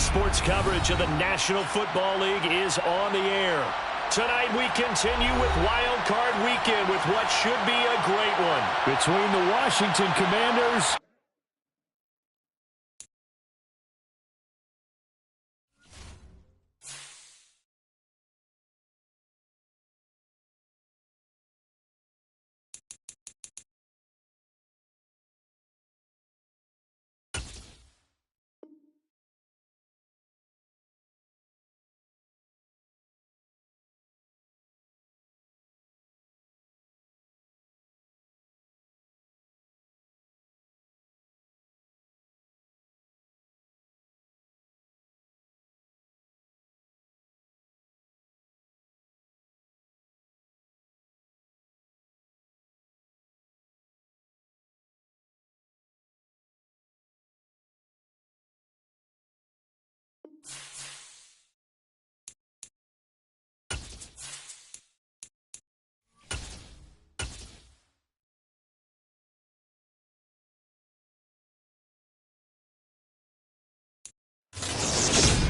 Sports coverage of the National Football League is on the air. Tonight we continue with Wild Card Weekend with what should be a great one between the Washington Commanders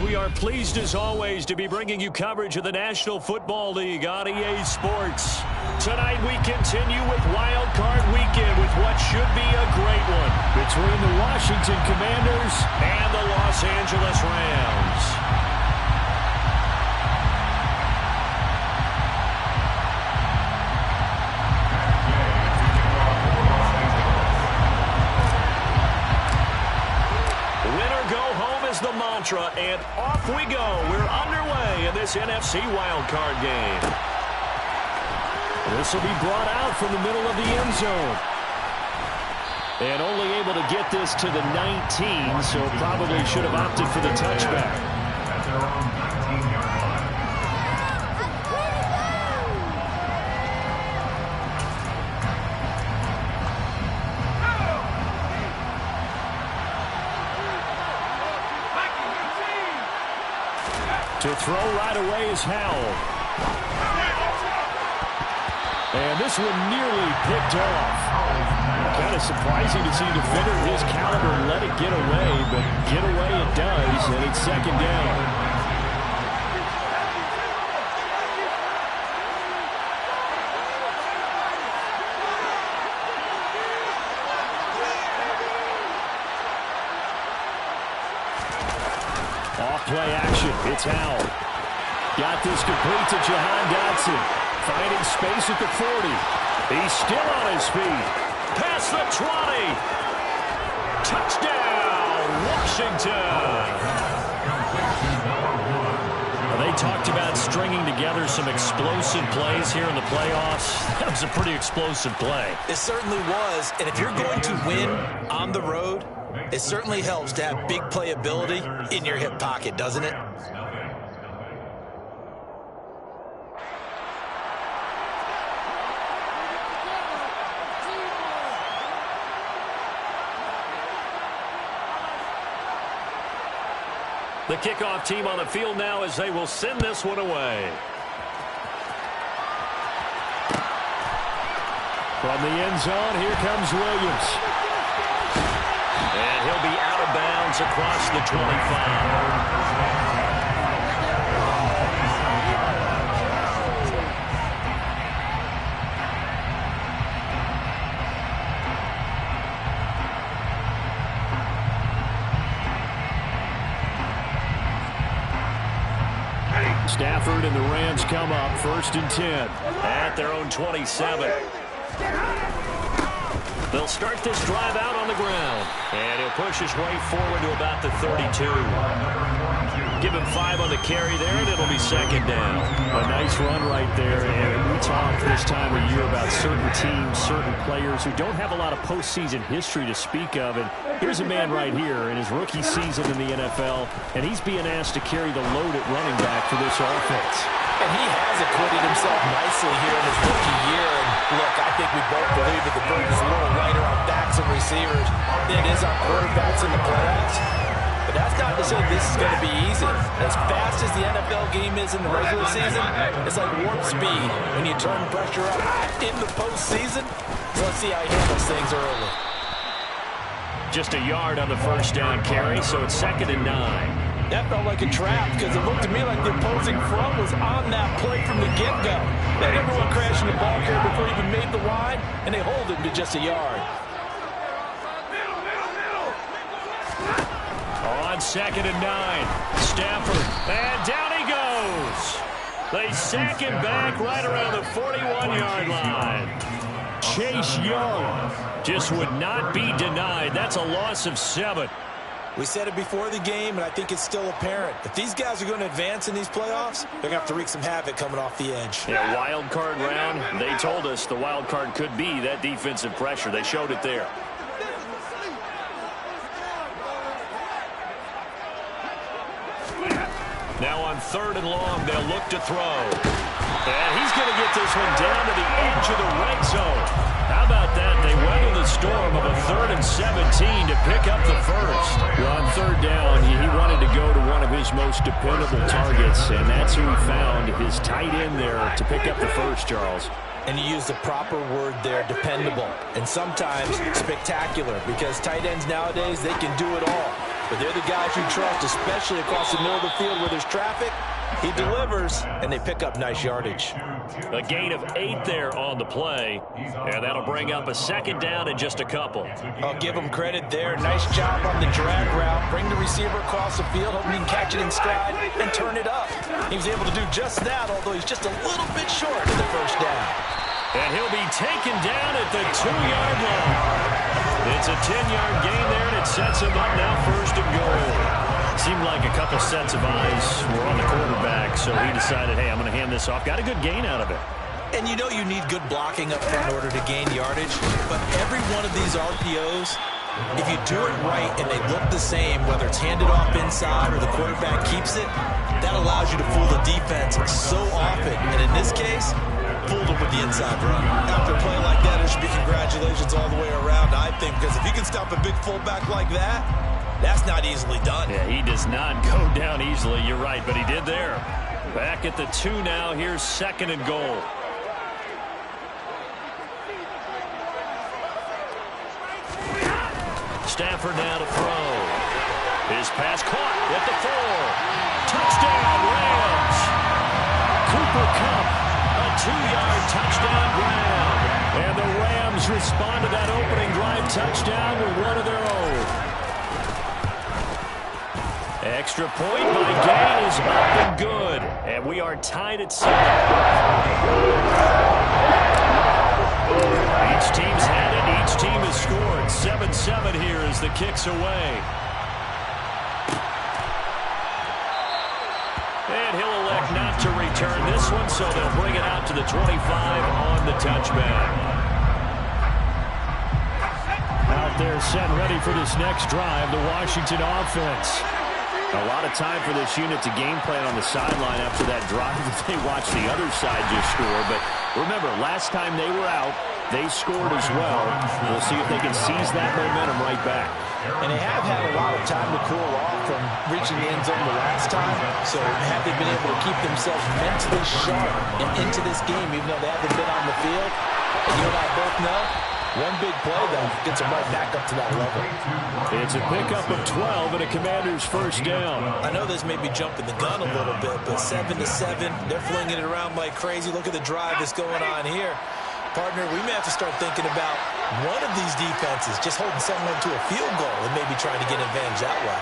We are pleased, as always, to be bringing you coverage of the National Football League on EA Sports. Tonight, we continue with Wild Card Weekend with what should be a great one between the Washington Commanders and the Los Angeles Rams. The mantra, and off we go. We're underway in this NFC wildcard game. This will be brought out from the middle of the end zone. And only able to get this to the 19, so probably should have opted for the touchback. To throw right away is Howell. And this one nearly picked off. Kind of surprising to see a defender of his caliber let it get away, but get away it does, and it's second down. Play action. It's Howell. Got this complete to Jahan Dotson. Finding space at the 40. He's still on his feet. Past the 20. Touchdown, Washington. They talked about stringing together some explosive plays here in the playoffs. That was a pretty explosive play. It certainly was. And if you're going to win on the road, it certainly helps to have big playability in your hip pocket, doesn't it? The kickoff team on the field now as they will send this one away. From the end zone, here comes Williams. And he'll be out of bounds across the 25. Stafford and the Rams come up 1st and 10 at their own 27. They'll start this drive out on the ground, and he'll push his way forward to about the 32. Give him 5 on the carry there, and it'll be second down. A nice run right there, and we talk this time of year about certain teams, certain players who don't have a lot of postseason history to speak of, and here's a man right here in his rookie season in the NFL, and he's being asked to carry the load at running back for this offense. And he has acquitted himself nicely here in his rookie year. And look, I think we both believe that the burden is a little lighter on backs and receivers than it is on quarterbacks in the playoffs. But that's not to say this is going to be easy. As fast as the NFL game is in the regular season, it's like warp speed when you turn pressure up in the postseason. So let's see how he handles things early. Just a yard on the first down carry, so it's 2nd and 9. That felt like a trap because it looked to me like the opposing front was on that play from the get-go. They had everyone crashing the ball carrier before he even made the line, and they hold him to just a yard. On 2nd and 9, Stafford, and down he goes. They sack him back right around the 41-yard line. Chase Young just would not be denied. That's a loss of 7. We said it before the game, and I think it's still apparent. If these guys are going to advance in these playoffs, they're going to have to wreak some havoc coming off the edge. Yeah, wild card round. They told us the wild card could be that defensive pressure. They showed it there. Now on 3rd and long, they'll look to throw. And he's going to get this one down to the edge of the red zone. How about that? They weathered the storm of a 3rd and 17 to pick up the first. Well, on 3rd down, he wanted to go to one of his most dependable targets, and that's who he found, his tight end there, to pick up the first, Charles. And you use the proper word there, dependable, and sometimes spectacular, because tight ends nowadays, they can do it all. But they're the guys you trust, especially across the middle of the field where there's traffic. He delivers, and they pick up nice yardage. A gain of 8 there on the play, and that'll bring up a 2nd down in just a couple. I'll give him credit there. Nice job on the drag route. Bring the receiver across the field, hoping he can catch it in stride and turn it up. He was able to do just that, although he's just a little bit short of the first down. And he'll be taken down at the 2-yard line. It's a 10-yard gain there, and it sets him up now 1st and goal. Seemed like a couple sets of eyes were on the quarterback, so he decided, hey, I'm going to hand this off. Got a good gain out of it. And you know you need good blocking up front in order to gain yardage, but every one of these RPOs, if you do it right and they look the same, whether it's handed off inside or the quarterback keeps it, that allows you to fool the defense so often. And in this case, fooled him with the inside run. After a play like that, there should be congratulations all the way around, I think, because if you can stop a big fullback like that, that's not easily done. Yeah, he does not go down easily. You're right, but he did there. Back at the 2 now. Here's 2nd and goal. Stafford now to throw. His pass caught at the 4. Touchdown, Rams. Cooper Kupp, a 2-yard touchdown grab. And the Rams respond to that opening drive touchdown with one of their own. Extra point by Gay is up and good. And we are tied at 7. Each team's had it. Each team has scored. 7-7 here as the kick's away. And he'll elect not to return this one, so they'll bring it out to the 25 on the touchback. Out there set ready for this next drive, the Washington offense. A lot of time for this unit to game plan on the sideline after that drive that they watched the other side just score. But remember, last time they were out, they scored as well. We'll see if they can seize that momentum right back. And they have had a lot of time to cool off from reaching the end zone the last time. So have they been able to keep themselves mentally sharp and into this game, even though they haven't been on the field? And you and I both know, one big play, though, gets them right back up to that level. It's a pickup of 12 and a Commander's first down. I know this may be jumping the gun a little bit, but 7-7, they're flinging it around like crazy. Look at the drive that's going on here. Partner, we may have to start thinking about one of these defenses just holding someone to a field goal and maybe trying to get an advantage that way.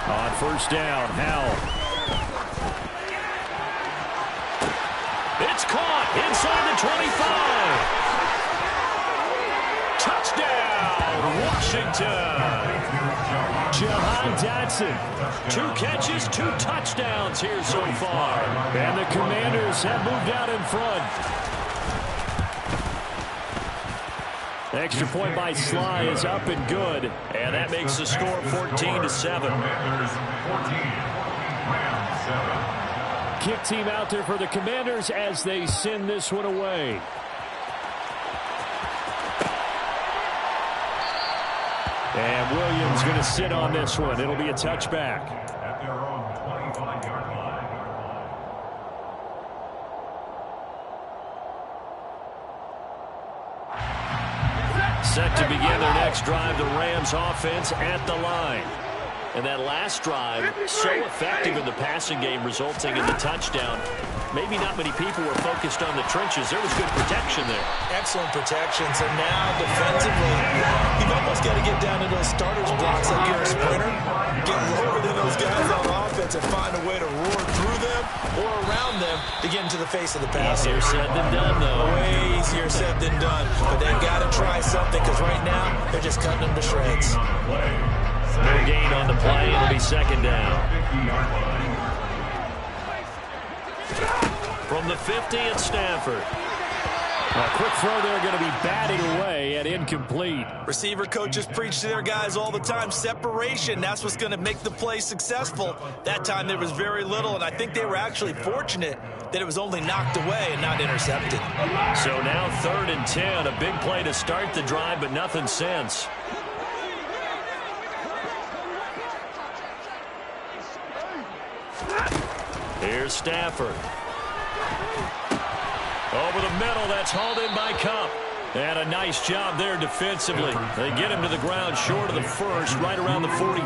On 1st down, Howell. It's caught inside the 25. Touchdown, Washington. Jahan Dotson. 2 catches, 2 touchdowns here so far. And the Commanders have moved out in front. Extra point by Sly is up and good. And that makes the score 14-7. Kick team out there for the Commanders as they send this one away. And Williams going to sit on this one. It'll be a touchback. At their own 25-yard line. Set to begin their next drive, the Rams offense at the line. And that last drive, so effective in the passing game, resulting in the touchdown. Maybe not many people were focused on the trenches. There was good protection there. Excellent protection. So now, defensively, you've almost got to get down to those starters blocks like you're a sprinter. Get lower than those guys on offense and find a way to roar through them or around them to get into the face of the passer. Easier said than done, though. Way easier said than done. But they've got to try something because right now, they're just cutting them to shreds. No gain on the play. It'll be second down. From the 50 at Stafford. A quick throw there, going to be batted away and incomplete. Receiver coaches preach to their guys all the time. Separation, that's what's going to make the play successful. That time there was very little, and I think they were actually fortunate that it was only knocked away and not intercepted. So now 3rd and 10. A big play to start the drive, but nothing since. Here's Stafford. Over the middle, that's hauled in by Cup. And a nice job there defensively. They get him to the ground short of the first, right around the 42.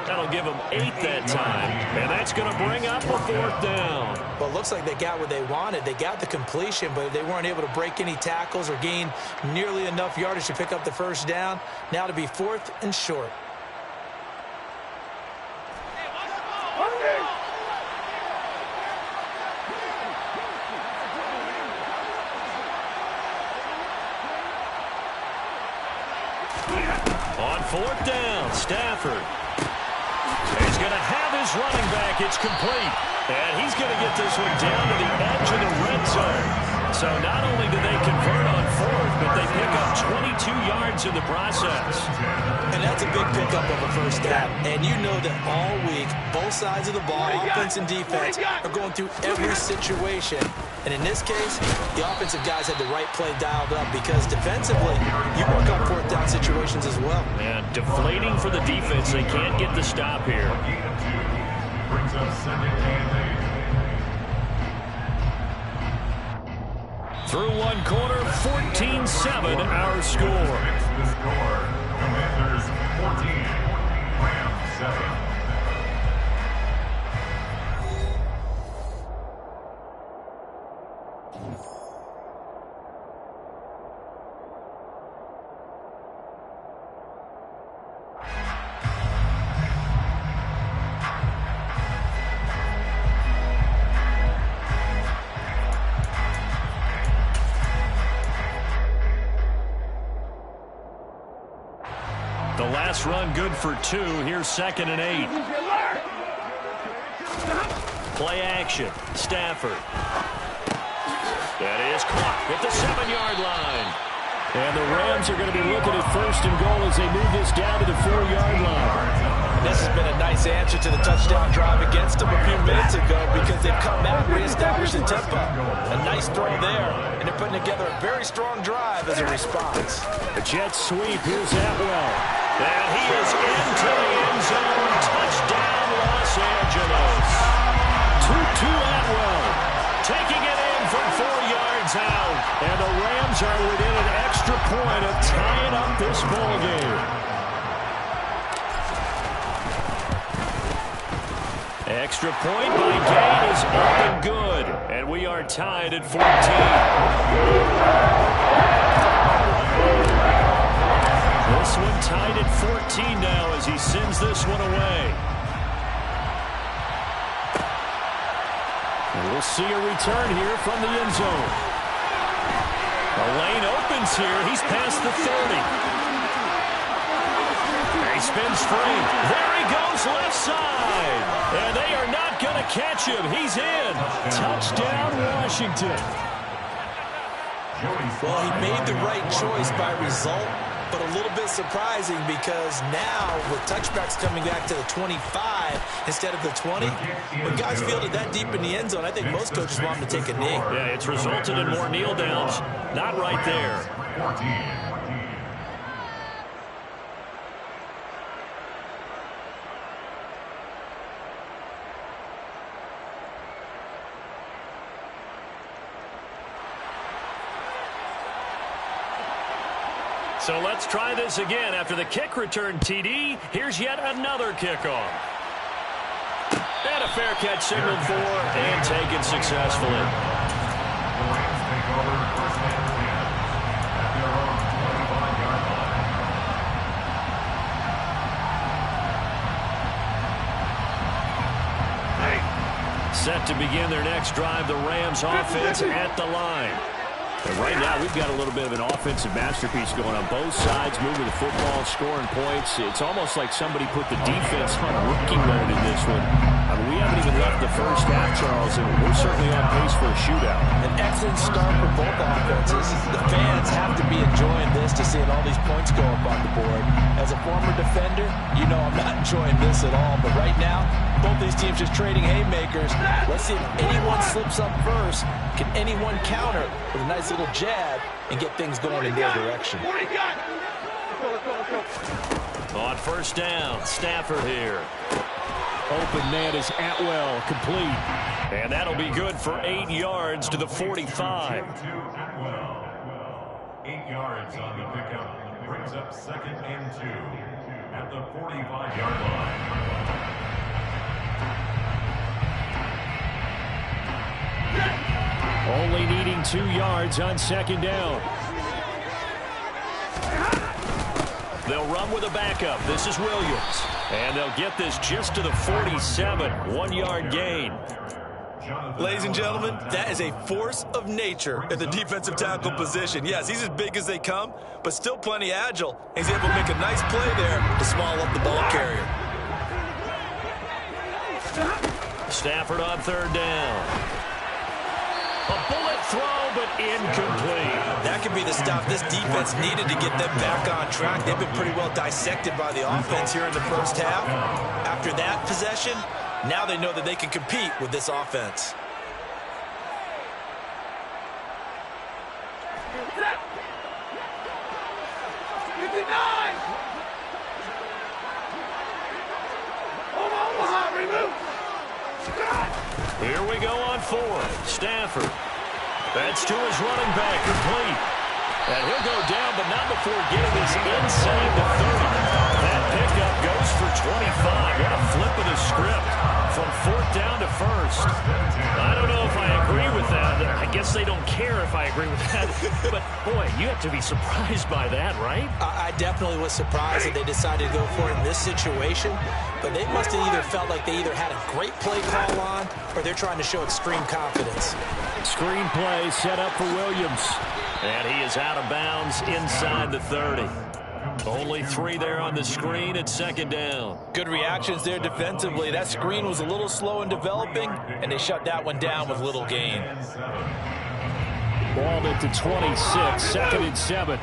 That'll give them 8 that time. And that's going to bring up a 4th down. Well, it looks like they got what they wanted. They got the completion, but they weren't able to break any tackles or gain nearly enough yardage to pick up the first down. Now to be 4th and short. On 4th down, Stafford. He's going to have his running back. It's complete. And he's going to get this one down to the edge of the red zone. So not only do they convert on 4th, but they pick up 22 yards in the process. And that's a big pickup of a first down. And you know that all week, both sides of the ball, offense and defense, are going through every situation. And in this case, the offensive guys had the right play dialed up because defensively, you work on 4th down situations as well. And deflating for the defense. They can't get the stop here. Brings up 2nd and 8. Through one quarter, 14-7 our score. The score, Commanders 14, Rams 7. The last run good for 2. Here's 2nd and 8. Play action. Stafford. That is caught at the 7-yard line. And the Rams are going to be looking at 1st and goal as they move this down to the 4-yard line. This has been a nice answer to the touchdown drive against them a few minutes ago because they've come back, reestablished the tempo. A nice throw there, and they're putting together a very strong drive as a response. A jet sweep. Here's Atwell. And he is into the end zone. Touchdown, Los Angeles. Tutu Atwell taking it in from 4 yards out. And the Rams are within an extra point of tying up this ball game. Extra point by Gain is up and good. And we are tied at 14. This one tied at 14 now as he sends this one away. And we'll see a return here from the end zone. The lane opens here. He's past the 30. He spins free. There he goes left side. And they are not going to catch him. He's in. Touchdown, Washington. Well, he made the right choice by result, but a little bit surprising because now with touchbacks coming back to the 25 instead of the 20, when guys fielded that deep in the end zone, I think most coaches want them to take a knee. Yeah, it's resulted in more kneel downs. Not right there. 14. So let's try this again. After the kick return TD, here's yet another kickoff. And a fair catch signaled for and taken successfully. The Rams take over first and 10 at their own 25-yard line. Set to begin their next drive, the Rams offense at the line. And right now, we've got a little bit of an offensive masterpiece going on both sides, moving the football, scoring points. It's almost like somebody put the defense on rookie mode in this one. I mean, we haven't even left the first half, Charles, and we're certainly on pace for a shootout. An excellent start for both offenses. The fans have to be enjoying this to seeing all these points go up on the board. As a former defender, you know I'm not enjoying this at all. But right now, both these teams just trading haymakers. Let's see if anyone slips up first. Can anyone counter with a nice little jab and get things going in their direction? On first down, Stafford here. Open man is Atwell, complete. And that'll be good for 8 yards to the 45. 8 yards on the pickup. Brings up second and 2 at the 45-yard line. Only needing 2 yards on second down. They'll run with a backup. This is Williams. And they'll get this just to the 47. 1 yard gain. Ladies and gentlemen, that is a force of nature in the defensive tackle position. Yes, he's as big as they come, but still plenty agile. He's able to make a nice play there to small up the ball carrier. Stafford on third down. A bullet throw, but incomplete. That could be the stuff this defense needed to get them back on track. They've been pretty well dissected by the offense here in the first half. After that possession, now they know that they can compete with this offense. Here we go on fourth. Stafford. That's to his running back, complete. And he'll go down, but not before getting this inside the 30. That pickup goes for 25. What a flip of the script from fourth down to first. I don't know if I agree with that. I guess they don't care if I agree with that. But, boy, you have to be surprised by that, right? I definitely was surprised that they decided to go for it in this situation. But they must have either felt like they either had a great play call on or they're trying to show extreme confidence. Screen play set up for Williams. And he is out of bounds inside the 30. Only 3 there on the screen at second down. Good reactions there defensively. That screen was a little slow in developing, and they shut that one down with little gain. Balled it to 26, second and 7.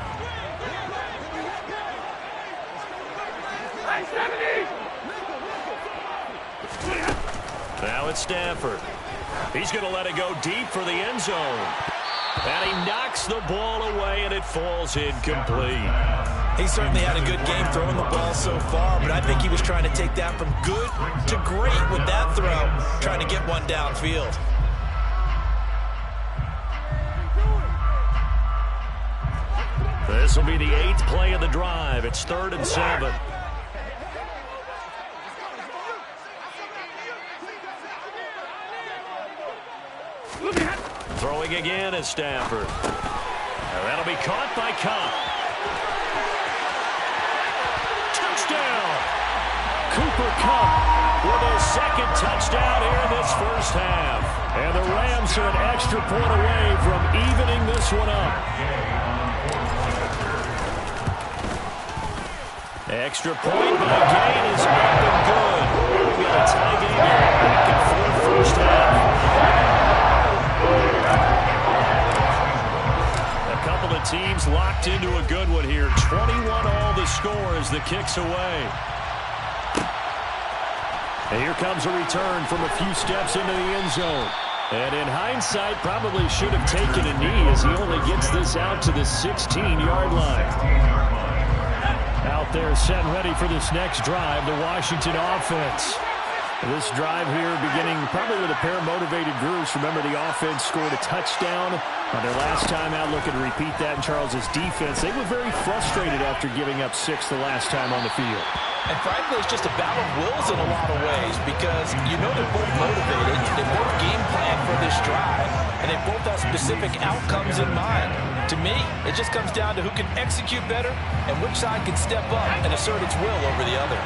Now it's Stafford. He's going to let it go deep for the end zone. And he knocks the ball away, and it falls incomplete. He certainly had a good game throwing the ball so far, but I think he was trying to take that from good to great with that throw, trying to get one downfield. This will be the 8th play of the drive. It's 3rd and 7. Throwing again is Stafford. And that'll be caught by Cup. Touchdown! Cooper Kupp with his second touchdown here in this first half. And the Rams are an extra point away from evening this one up. Extra point by Gain is up and good. We've got a tie game here. Back and forth first half. A couple of teams locked into a good one here. 21 all the score as the kick's away. And here comes a return from a few steps into the end zone. And in hindsight, probably should have taken a knee as he only gets this out to the 16-yard line. Out there set and ready for this next drive, the Washington offense. This drive here beginning probably with a pair of motivated groups. Remember, the offense scored a touchdown On their last time out, looking to repeat that in Charles's defense. They were very frustrated after giving up 6 the last time on the field. And frankly, it's just a battle of wills in a lot of ways because you know they're both motivated, they both game plan for this drive, and they both have specific outcomes in mind. To me, it just comes down to who can execute better and which side can step up and assert its will over the other.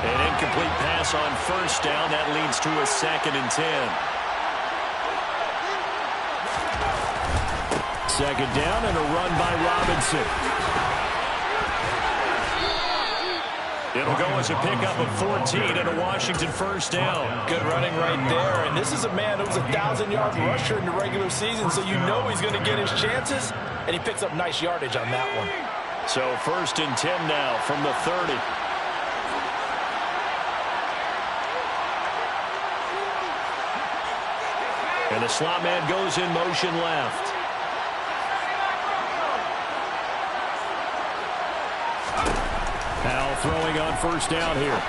An incomplete pass on first down. That leads to a 2nd and 10. 2nd down and a run by Robinson. It'll go as a pickup of 14 and a Washington first down. Good running right there. And this is a man who was a 1,000-yard rusher in the regular season, so you know he's going to get his chances. And he picks up nice yardage on that one. So 1st and 10 now from the 30. And the slot man goes in motion left. Powell throwing on first down here.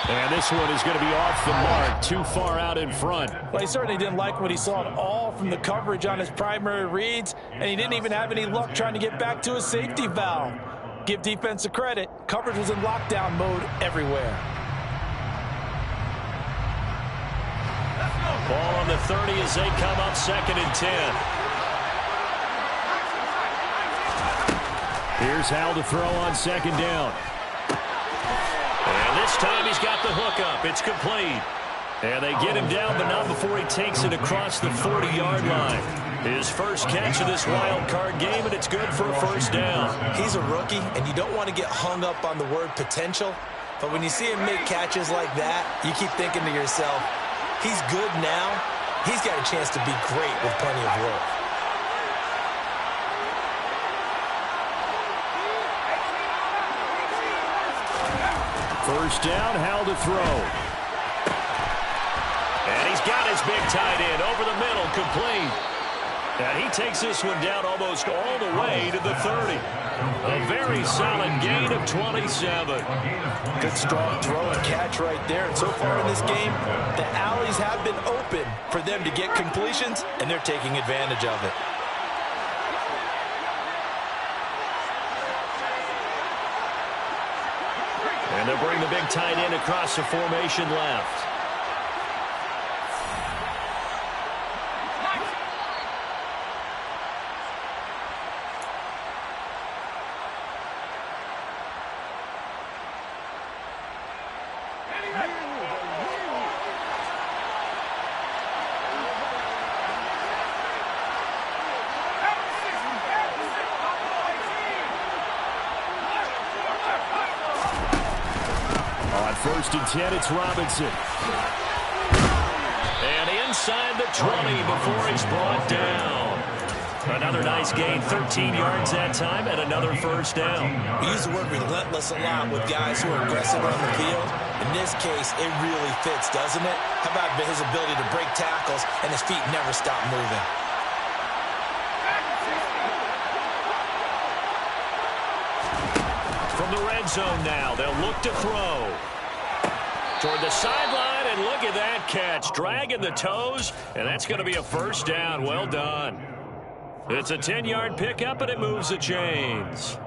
And this one is going to be off the mark, too far out in front. Well, he certainly didn't like what he saw at all from the coverage on his primary reads, and he didn't even have any luck trying to get back to his safety valve. Give defense a credit. Coverage was in lockdown mode everywhere. Ball on the 30 as they come up 2nd and 10. Here's Howell to throw on 2nd down. And this time he's got the hook up. It's complete. And they get him down, but not before he takes it across the 40-yard line. His first catch of this wild card game, and it's good for a first down. He's a rookie, and you don't want to get hung up on the word potential. But when you see him make catches like that, you keep thinking to yourself, he's good now. He's got a chance to be great with plenty of work. First down, Howell to throw. And he's got his big tight end over the middle, complete. And he takes this one down almost all the way to the 30. A very solid gain of 27. Good strong throw and catch right there. And so far in this game, the alleys have been open for them to get completions, and they're taking advantage of it. And they'll bring the big tight end across the formation left. First and 10, it's Robinson. And inside the 20 before he's brought down. Another nice gain, 13 yards that time, and another first down. We use the word relentless a lot with guys who are aggressive on the field. In this case, it really fits, doesn't it? How about his ability to break tackles and his feet never stop moving? From the red zone now, they'll look to throw. Toward the sideline, and look at that catch. Dragging the toes, and that's going to be a first down. Well done. It's a 10-yard pickup, and it moves the chains.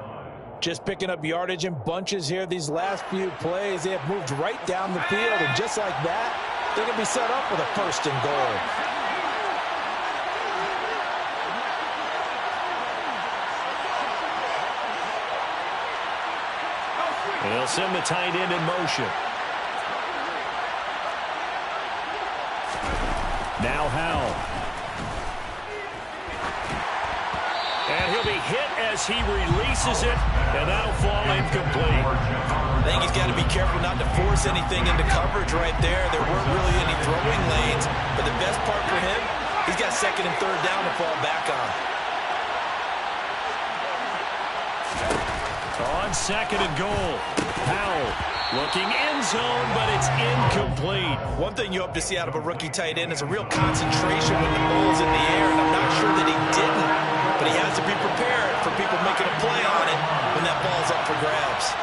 Just picking up yardage in bunches here these last few plays. They have moved right down the field, and just like that, they're going to be set up with a first and goal. And they'll send the tight end in motion. Now Howell. And he'll be hit as he releases it, and that'll fall incomplete. I think he's got to be careful not to force anything into coverage right there. There weren't really any throwing lanes, but the best part for him, he's got 2nd and 3rd down to fall back on. On 2nd and goal, Howell looking end zone, but it's incomplete. One thing you hope to see out of a rookie tight end is a real concentration when the ball's in the air, and I'm not sure that he didn't, but he has to be prepared for people making a play on it when that ball's up for grabs.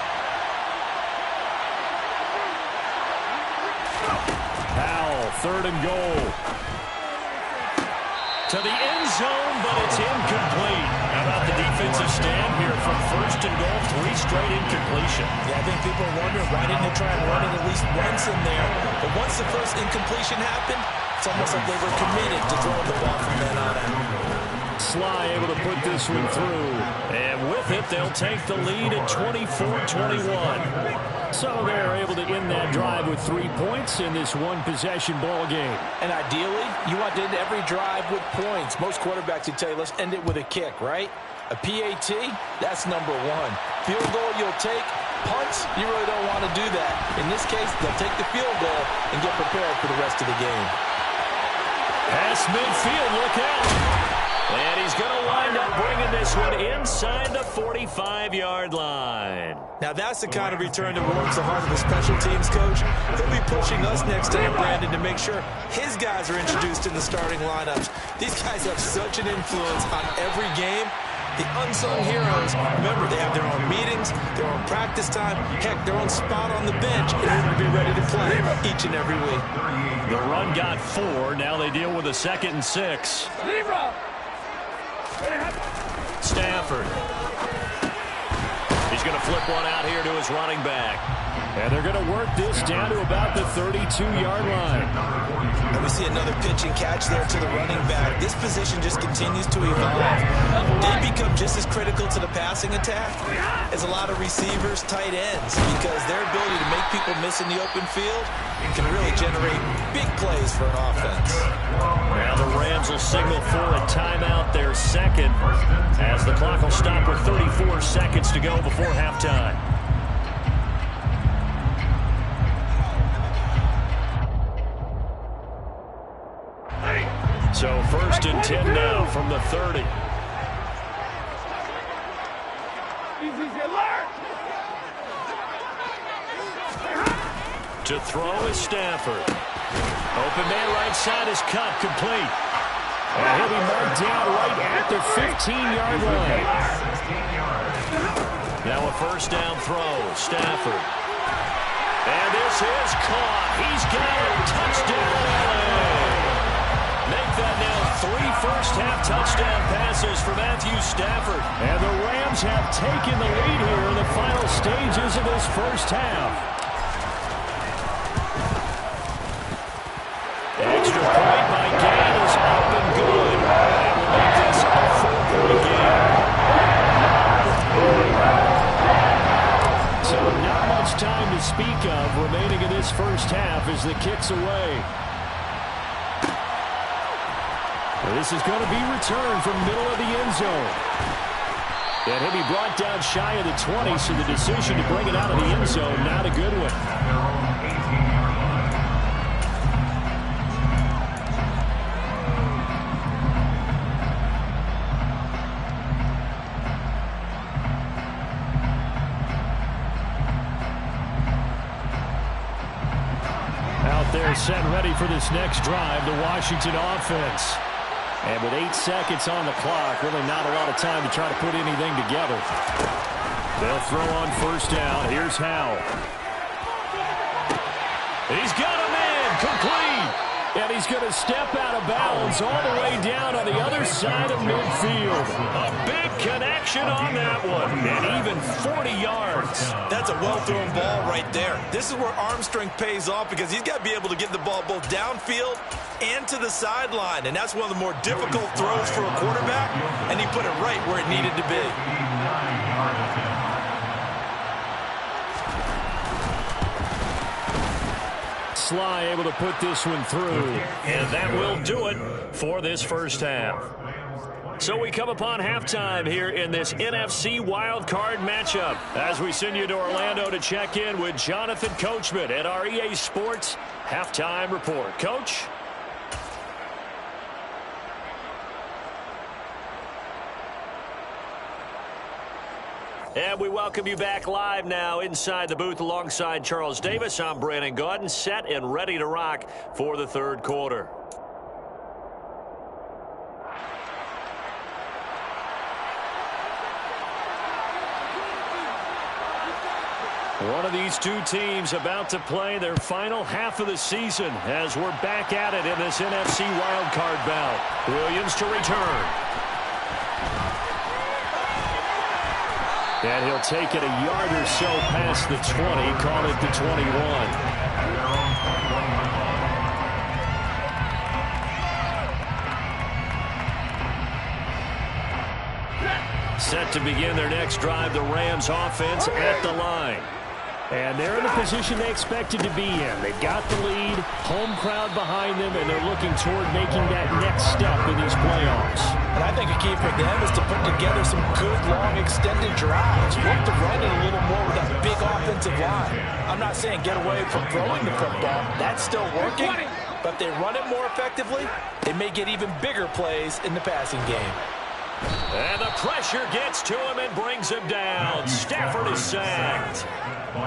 Howell, 3rd and goal. To the end zone, but it's incomplete. How about the defensive stand here from first and goal, 3 straight incompletion. Yeah, I think people are wondering why didn't they try and run it at least once in there. But once the first incompletion happened, it's almost like they were committed to throwing the ball from then on out. Sly able to put this one through. And with it, they'll take the lead at 24-21. So they're able to end that drive with 3 points in this one-possession ball game. And ideally, you want to end every drive with points. Most quarterbacks would tell you, let's end it with a kick, right? A PAT, that's number 1. Field goal you'll take. Punts, you really don't want to do that. In this case, they'll take the field goal and get prepared for the rest of the game. Pass midfield, look out. And he's going to wind up bringing this one inside the 45-yard line. Now that's the kind of return that warms the heart of the special teams coach. He'll be pushing us next time, Brandon, to make sure his guys are introduced in the starting lineups. These guys have such an influence on every game. The unsung heroes, remember, they have their own meetings, their own practice time, heck, their own spot on the bench in order to be ready to play each and every week. The run got 4. Now they deal with a 2nd and 6. Stafford. He's going to flip one out here to his running back. And they're going to work this down to about the 32-yard line. And we see another pitch and catch there to the running back. This position just continues to evolve. They become just as critical to the passing attack as a lot of receivers, tight ends, because their ability to make people miss in the open field can really generate big plays for an offense. Now the Rams will signal for a timeout, their 2nd, as the clock will stop with 34 seconds to go before halftime. So 1st and 10 now from the 30. To throw is Stafford. Open man right side is cut, complete. And he'll be marked down right at the 15-yard line. Now a 1st down throw, Stafford. And this is caught. He's got a touchdown. Make that now 3 first-half touchdown passes for Matthew Stafford. And the Rams have taken the lead here in the final stages of this first half. Extra point by Gain is up and good. And we'll make this a 4-point game. So not much time to speak of remaining in this first half as the kick's away. This is going to be returned from middle of the end zone. And he'll be brought down shy of the 20, so the decision to bring it out of the end zone, not a good one. Out there set ready for this next drive, the Washington offense. And with 8 seconds on the clock, really not a lot of time to try to put anything together. They'll throw on 1st down. Here's Howe. He's got a man, complete. And he's going to step out of bounds all the way down on the other side of midfield. A big connection on that one. And even 40 yards. That's a well-thrown ball right there. This is where arm strength pays off because he's got to be able to get the ball both downfield and to the sideline. And that's one of the more difficult throws for a quarterback. And he put it right where it needed to be. Sly able to put this one through. And that will do it for this first half. So we come upon halftime here in this NFC wildcard matchup as we send you to Orlando to check in with Jonathan Coachman at our EA Sports Halftime Report. Coach? And we welcome you back live now inside the booth alongside Charles Davis. I'm Brandon Gaudin, set and ready to rock for the third quarter. One of these two teams about to play their final half of the season as we're back at it in this NFC wildcard bout. Williams to return. And he'll take it a yard or so past the 20, call it the 21. Set to begin their next drive, the Rams offense at the line. And they're in the position they expected to be in. They've got the lead, home crowd behind them, and they're looking toward making that next step in these playoffs. And I think a key for them is to put together some good, long, extended drives. Work the run it a little more with that big offensive line. I'm not saying get away from throwing the football. That's still working. But if they run it more effectively, they may get even bigger plays in the passing game. And the pressure gets to him and brings him down. Stafford is sacked.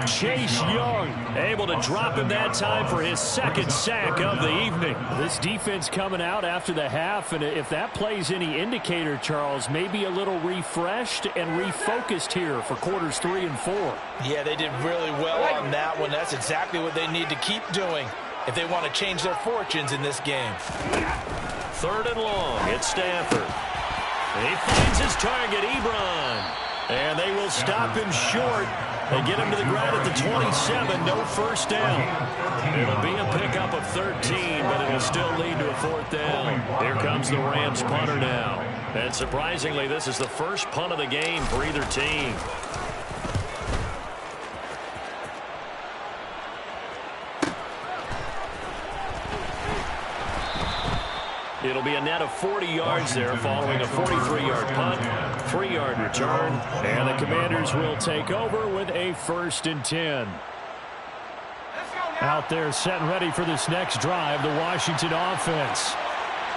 Chase Young able to drop him that time for his second sack of the evening. This defense coming out after the half, and if that plays any indicator, Charles, maybe a little refreshed and refocused here for quarters 3 and 4. Yeah, they did really well on that one. That's exactly what they need to keep doing if they want to change their fortunes in this game. 3rd and long. It's Stafford. He finds his target, Ebron. And they will stop him short. They get him to the ground at the 27. No first down. It'll be a pickup of 13, but it'll still lead to a 4th down. Here comes the Rams punter now. And surprisingly, this is the first punt of the game for either team. It'll be a net of 40 yards there following a 43-yard punt, 3-yard return, and the Commanders will take over with a 1st and 10. Out there set and ready for this next drive, the Washington offense.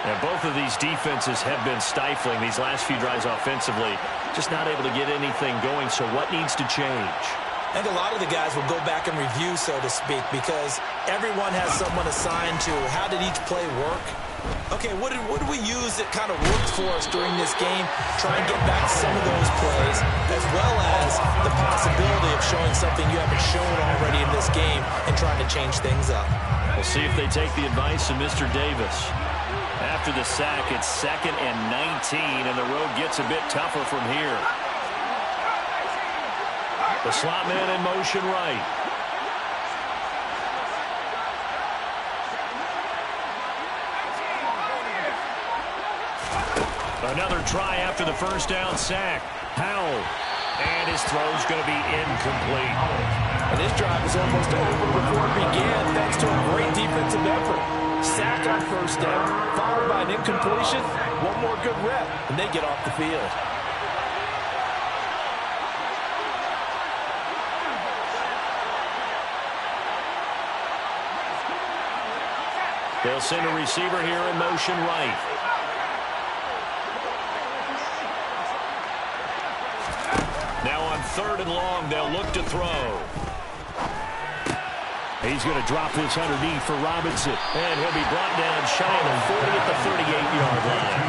And both of these defenses have been stifling these last few drives offensively, just not able to get anything going, so what needs to change? I think a lot of the guys will go back and review, so to speak, because everyone has someone assigned to how did each play work. Okay, what did we use that kind of worked for us during this game? Try and get back some of those plays, as well as the possibility of showing something you haven't shown already in this game and trying to change things up. We'll see if they take the advice of Mr. Davis. After the sack, it's 2nd and 19, and the road gets a bit tougher from here. The slot man in motion right. Another try after the first down sack. Howell. And his throw's going to be incomplete. And this drive is almost over before it began, thanks to a great defensive effort. Sack on first down, followed by an incompletion. One more good rep, and they get off the field. They'll send a receiver here in motion right. Now on 3rd and long, they'll look to throw. He's going to drop this underneath for Robinson. And he'll be brought down shy of the 40 at the 38-yard line.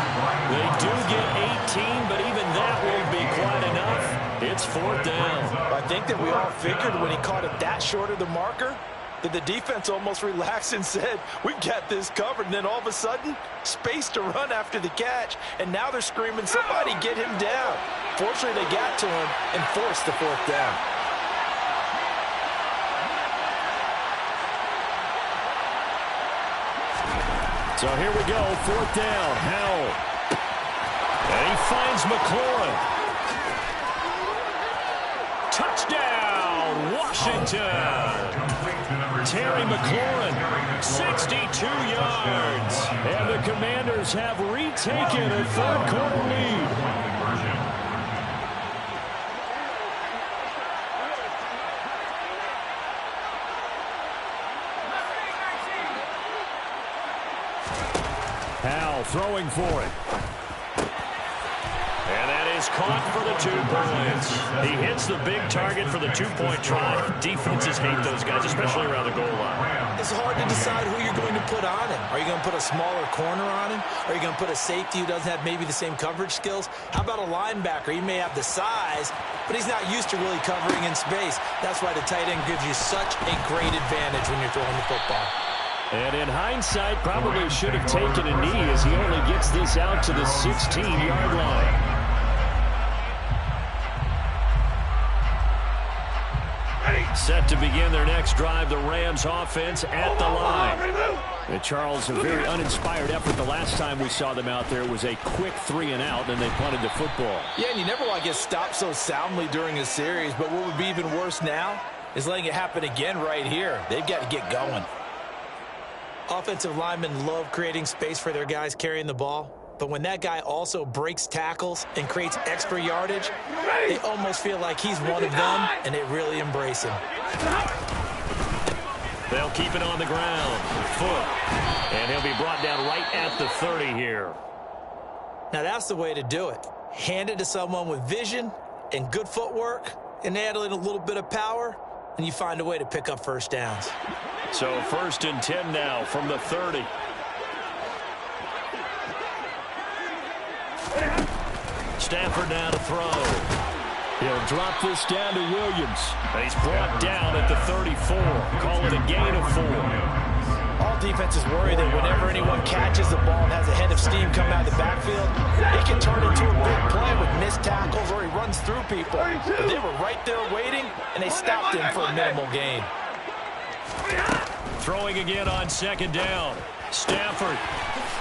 They do get 18, but even that won't be quite enough. It's 4th down. I think that we all figured when he caught it that short of the marker, that the defense almost relaxed and said, we've got this covered. And then all of a sudden, space to run after the catch. And now they're screaming, somebody get him down. Fortunately, they got to him and forced the 4th down. So here we go, 4th down, Howell. And he finds McLaurin. Touchdown, Washington. Terry McLaurin, 62 yards. And the Commanders have retaken a 3rd quarter lead. Howell throwing for it. And that is is caught for the 2 points. He hits the big target for the 2-point try. Defenses hate those guys, especially around the goal line. It's hard to decide who you're going to put on him. Are you going to put a smaller corner on him? Are you going to put a safety who doesn't have maybe the same coverage skills? How about a linebacker? He may have the size, but he's not used to really covering in space. That's why the tight end gives you such a great advantage when you're throwing the football. And in hindsight, probably should have taken a knee as he only gets this out to the 16-yard line. Set to begin their next drive, the Rams offense at the line. And Charles, a very uninspired effort the last time we saw them out there was a quick 3-and-out, and they punted the football. Yeah, and you never want to get stopped so soundly during a series, but what would be even worse now is letting it happen again right here. They've got to get going. Offensive linemen love creating space for their guys carrying the ball. But when that guy also breaks tackles and creates extra yardage, they almost feel like he's one of them, and they really embrace him. They'll keep it on the ground. Foot. And he'll be brought down right at the 30 here. Now that's the way to do it. Hand it to someone with vision and good footwork, and add in a little bit of power, and you find a way to pick up first downs. So 1st and 10 now from the 30. Stafford now to throw. He'll drop this down to Williams. He's brought down at the 34. Call it a gain of 4. All defenses worry that whenever anyone catches the ball and has a head of steam coming out of the backfield, it can turn into a big play with missed tackles or he runs through people. But they were right there waiting, and they stopped him for a minimal gain. Throwing again on 2nd down. Stafford.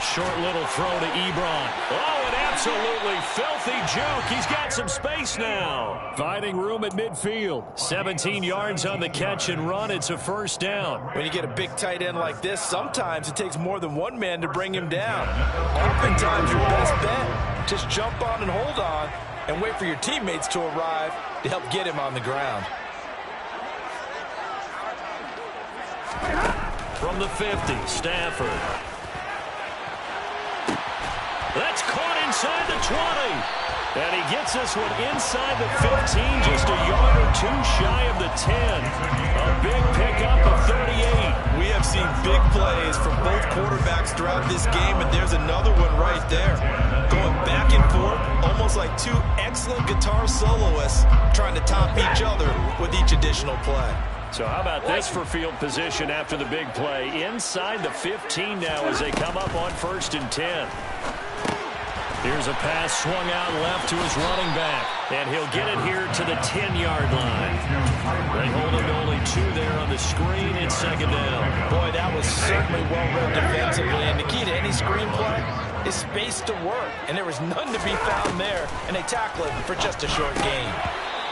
Short little throw to Ebron. Oh, an absolutely filthy juke. He's got some space now. Finding room at midfield. 17 yards on the catch and run. It's a 1st down. When you get a big tight end like this, sometimes it takes more than one man to bring him down. Oftentimes, your best bet, just jump on and hold on and wait for your teammates to arrive to help get him on the ground. From the 50, Stafford. That's caught inside the 20. And he gets this one inside the 15, just a yard or 2 shy of the 10. A big pickup of 38. We have seen big plays from both quarterbacks throughout this game, and there's another one right there. Going back and forth, almost like 2 excellent guitar soloists trying to top each other with each additional play. So how about this for field position after the big play? Inside the 15 now as they come up on 1st and 10. Here's a pass swung out left to his running back. And he'll get it here to the 10-yard line. They hold him to only 2 there on the screen. It's 2nd down. Boy, that was certainly well read defensively. And the key to any screen play is space to work. And there was none to be found there. And they tackle it for just a short gain.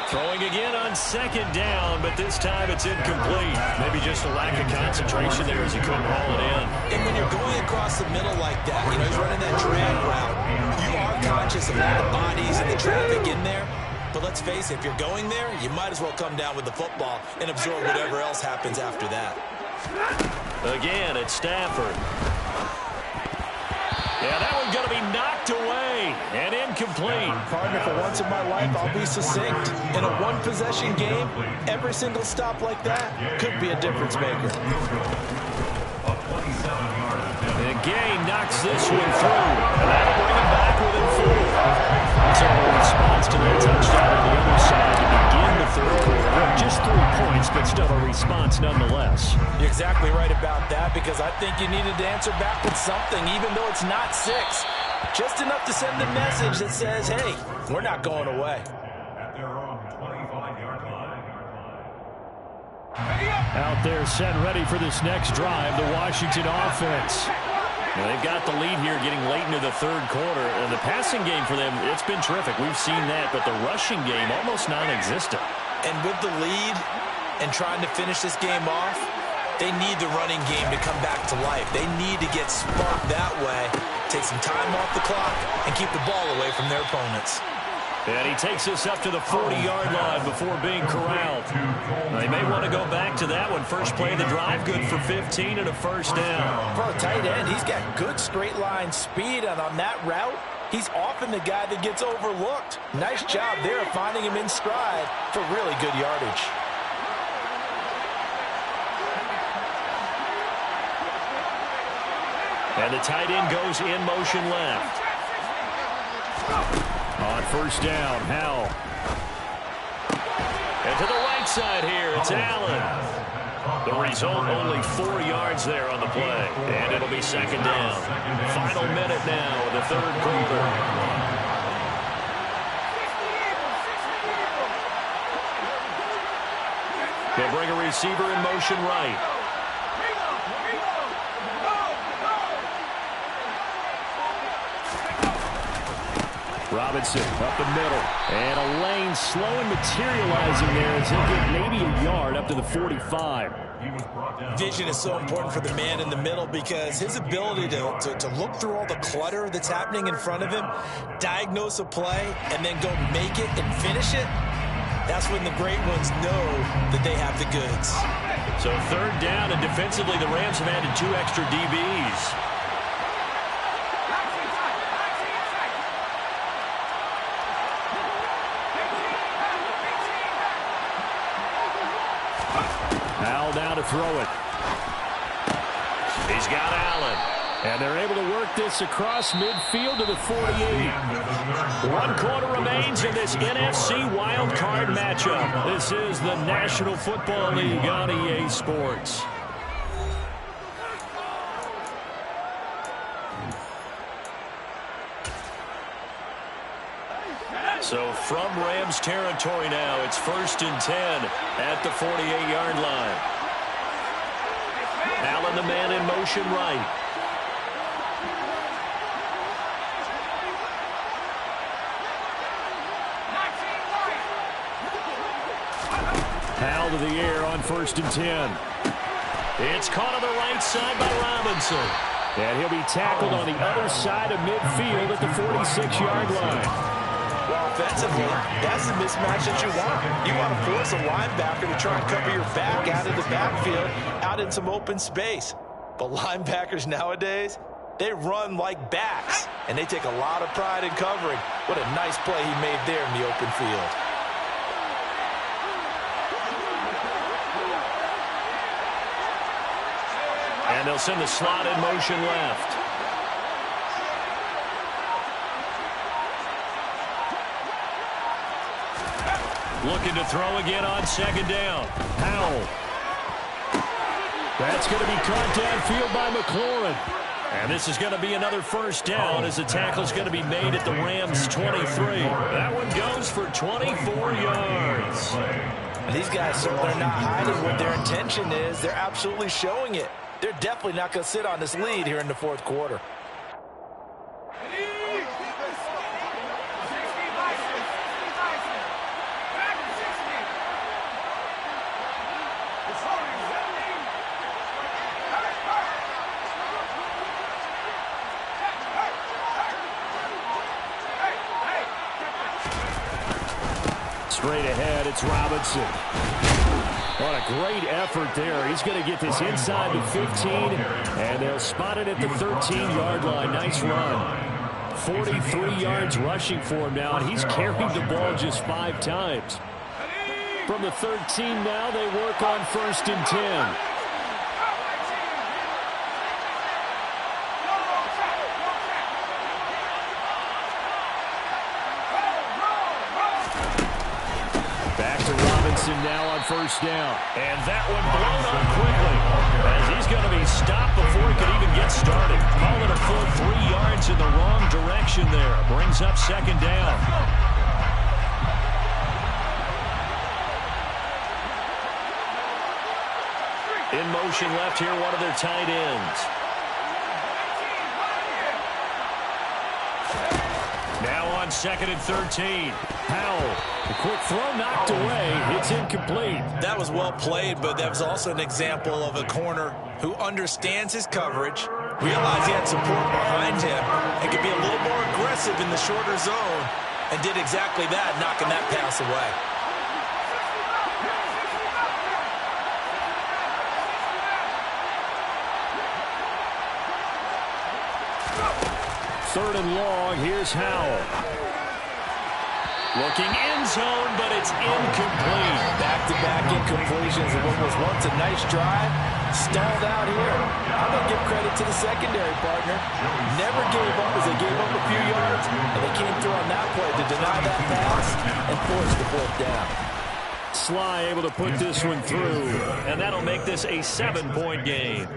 Throwing again on 2nd down, but this time it's incomplete. Maybe just a lack of concentration there as he couldn't haul it in. And when you're going across the middle like that, you know, he's running that drag route, you are conscious of all the bodies and the traffic in there. But let's face it, if you're going there, you might as well come down with the football and absorb whatever else happens after that. Again, it's Stafford. Yeah, that one's going to be knocked away and incomplete. Partner, for once in my life, I'll be succinct. In a one-possession game, every single stop like that could be a difference maker. And Gay knocks this one through. And that'll bring him back within 4. So a response to that touchdown on the other side to begin the 3rd quarter. Just 3 points, but still a response nonetheless. You're exactly right about that, because I think you needed to answer back with something, even though it's not 6. Just enough to send the message that says, hey, we're not going away. At their own 25-yard line. Out there set ready for this next drive, the Washington offense. Now they've got the lead here getting late into the 3rd quarter. And the passing game for them, it's been terrific. We've seen that, but the rushing game almost non-existent. And with the lead and trying to finish this game off, they need the running game to come back to life. They need to get sparked that way, take some time off the clock, and keep the ball away from their opponents. And he takes us up to the 40-yard line before being corralled. Now, they may want to go back to that one. First play of the drive, good for 15 and a 1st down. For a tight end, he's got good straight line speed, and on that route, He's often the guy that gets overlooked. Nice job there finding him in stride for really good yardage. And the tight end goes in motion left. On first down, Howell. And to the right side here, it's Allen. The result, only 4 yards there on the play. And it'll be second down. Final minute now in the third quarter. They'll bring a receiver in motion right. Robinson up the middle. And a lane slow and materializing there as he'll get maybe a yard up to the 45. Vision is so important for the man in the middle because his ability to look through all the clutter that's happening in front of him, diagnose a play, and then go make it and finish it, that's when the great ones know that they have the goods. So third down, and defensively the Rams have added 2 extra DBs. Now down to throw it. He's got Allen. And they're able to work this across midfield to the 48. 1 quarter remains in this NFC wildcard matchup. This is the National Football League on EA Sports. So from Rams territory now, it's 1st and 10 at the 48-yard line. Allen, the man in motion right. Howell to the air on 1st and 10. It's caught on the right side by Robinson. And he'll be tackled on the other side of midfield at the 46-yard line. Well, offensively, that's the mismatch that you want. You want to force a linebacker to try and cover your back out of the backfield, out in some open space. But linebackers nowadays, they run like backs, and they take a lot of pride in covering. What a nice play he made there in the open field. And they'll send the slot in motion left. Looking to throw again on second down. Howell. That's going to be caught downfield by McLaurin. And this is going to be another first down as the tackle is going to be made at the Rams' 23. That one goes for 24 yards. And these guys certainly are not hiding what their intention is. They're absolutely showing it. They're definitely not going to sit on this lead here in the fourth quarter. Straight ahead, it's Robinson. What a great effort there. He's going to get this inside the 15, and they'll spot it at the 13-yard line. Nice run. 43 yards rushing for him now, and he's carried the ball just 5 times. From the 13 now, they work on 1st and 10. Now on 1st down. And that one blown up quickly as he's going to be stopped before he can even get started. Call it a full 3 yards in the wrong direction there. Brings up second down. In motion left here, one of their tight ends. Now on 2nd and 13. Howell, a quick throw knocked away. It's incomplete. That was well played, but that was also an example of a corner who understands his coverage, realized he had support behind him, and could be a little more aggressive in the shorter zone, and did exactly that, knocking that pass away. 3rd and long. Here's Howell. Looking end zone, but it's incomplete. Back-to-back incompletions of what was once a nice drive. Stalled out here. I'm going to give credit to the secondary partner. Never gave up as they gave up a few yards, and they came through on that play to deny that pass and force the 4th down. Sly able to put this one through, and that'll make this a 7-point game.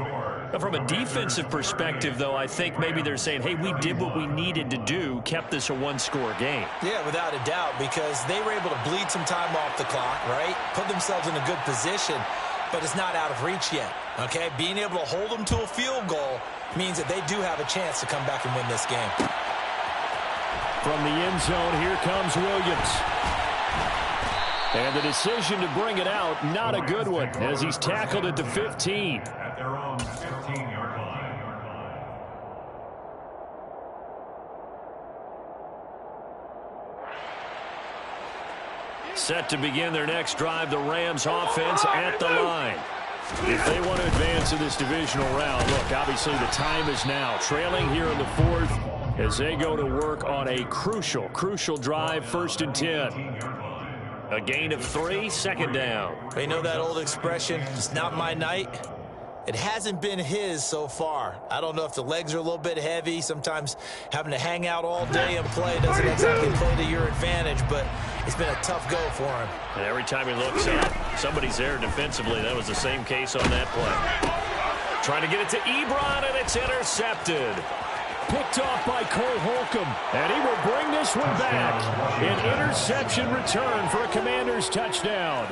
Now, from a defensive perspective, though, I think maybe they're saying, hey, we did what we needed to do, kept this a 1-score game. Yeah, without a doubt, because they were able to bleed some time off the clock, right? Put themselves in a good position, but it's not out of reach yet, okay? Being able to hold them to a field goal means that they do have a chance to come back and win this game. From the end zone, here comes Williams. And the decision to bring it out, not a good one, as he's tackled at the 15. At their own 15-yard line. Set to begin their next drive, the Rams offense at the line. If they want to advance in this divisional round, look, obviously the time is now. Trailing here in the 4th as they go to work on a crucial drive, 1st and 10. A gain of 3, 2nd down. You know that old expression, it's not my night? It hasn't been his so far. I don't know if the legs are a little bit heavy. Sometimes having to hang out all day and play doesn't exactly play to your advantage, but it's been a tough go for him. And every time he looks up, somebody's there defensively. That was the same case on that play. Trying to get it to Ebron, and it's intercepted. Picked off by Cole Holcomb, and he will bring this one back. An interception return for a Commanders touchdown.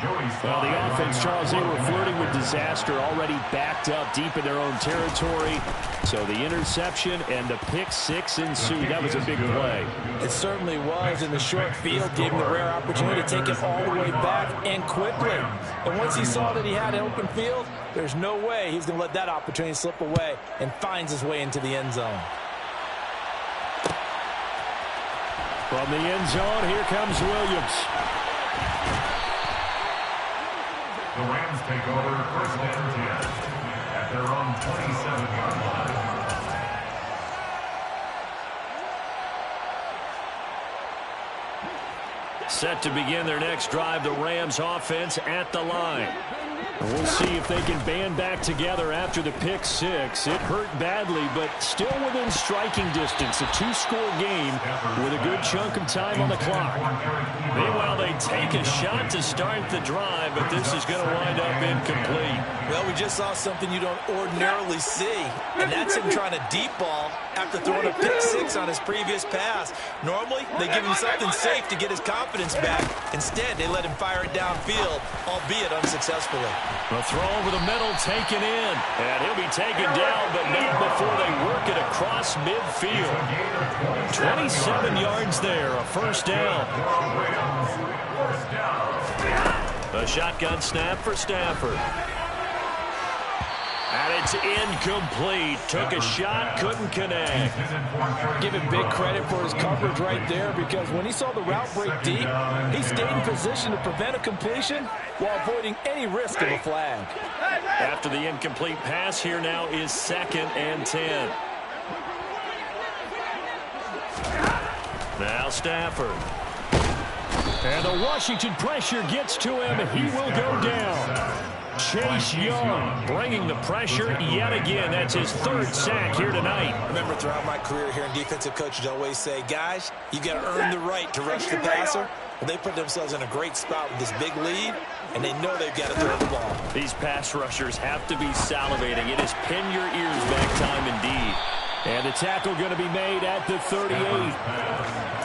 Well, the offense, Charles, they were flirting with disaster, already backed up deep in their own territory. So the interception and the pick 6 ensued. That was a big play. It certainly was, and the short field gave him the rare opportunity to take it all the way back and quickly. And once he saw that he had an open field, there's no way he's going to let that opportunity slip away, and finds his way into the end zone. From the end zone, here comes Williams. The Rams take over 1st and 10 at their own 27-yard line. Set to begin their next drive, the Rams offense at the line. And we'll see if they can band back together after the pick 6. It hurt badly, but still within striking distance. A 2-score game with a good chunk of time on the clock. Meanwhile, they take a shot to start the drive, but this is going to wind up incomplete. Well, we just saw something you don't ordinarily see, and that's him trying to deep ball after throwing a pick 6 on his previous pass. Normally, they give him something safe to get his confidence back. Instead, they let him fire it downfield, albeit unsuccessfully. The throw over the middle taken in, and he'll be taken down, but not before they work it across midfield. 27 yards there, a 1st down. A shotgun snap for Stafford. And it's incomplete. Took a shot, couldn't connect. Give him big credit for his coverage right there, because when he saw the route break deep, he stayed in position to prevent a completion while avoiding any risk of a flag. After the incomplete pass, here now is 2nd and 10. Now Stafford. And the Washington pressure gets to him. He will go down. Chase Young bringing the pressure yet again. That's his 3rd sack here tonight. Remember, throughout my career here in defensive coaches always say, guys, you got to earn the right to rush the passer. Well, they put themselves in a great spot with this big lead, and they know they've got to throw the ball. These pass rushers have to be salivating. It is pin your ears back time indeed. And the tackle going to be made at the 38.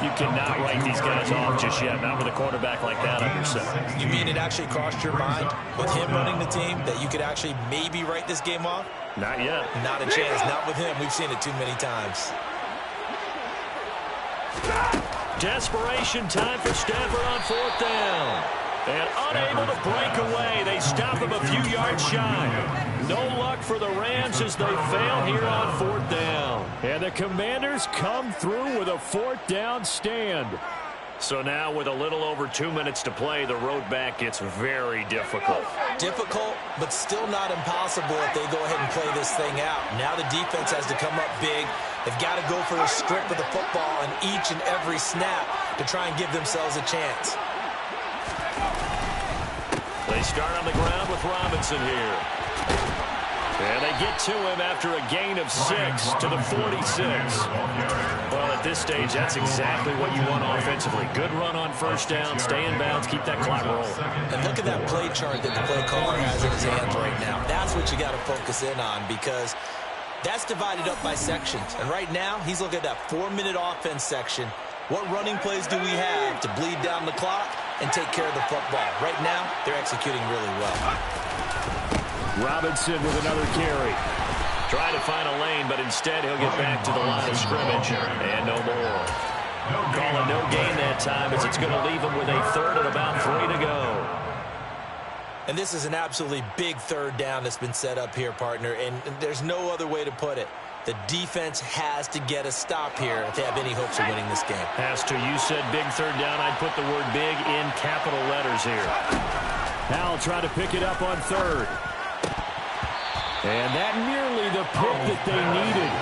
You cannot write these guys off just yet, not with a quarterback like that under center. You mean it actually crossed your mind with him running the team that you could actually maybe write this game off? Not yet. Not a chance. Not with him. We've seen it too many times. Desperation time for Stafford on 4th down. And unable to break away. They stop him a few yards shy. No luck for the Rams as they fail here on 4th down. And the Commanders come through with a 4th down stand. So now with a little over 2 minutes to play, the road back gets very difficult. Difficult, but still not impossible if they go ahead and play this thing out. Now the defense has to come up big. They've got to go for a strip of the football on each and every snap to try and give themselves a chance. They start on the ground with Robinson here. And they get to him after a gain of 6 to the 46. Well, at this stage, that's exactly what you want offensively. Good run on first down, stay in bounds, keep that clock rolling. And look at that play chart that the play caller has in his hands right now. That's what you got to focus in on, because that's divided up by sections. And right now, he's looking at that 4-minute offense section. What running plays do we have to bleed down the clock and take care of the football? Right now, they're executing really well. Robinson with another carry. Try to find a lane, but instead he'll get back to the line of scrimmage. And no more. Call a no gain that time, as it's going to leave him with a third and about 3 to go. And this is an absolutely big third down that's been set up here, partner, and there's no other way to put it. The defense has to get a stop here if they have any hopes of winning this game. Has to. You said big third down. I'd put the word big in capital letters here. Howell trying to pick it up on third. And that nearly the pick that they needed.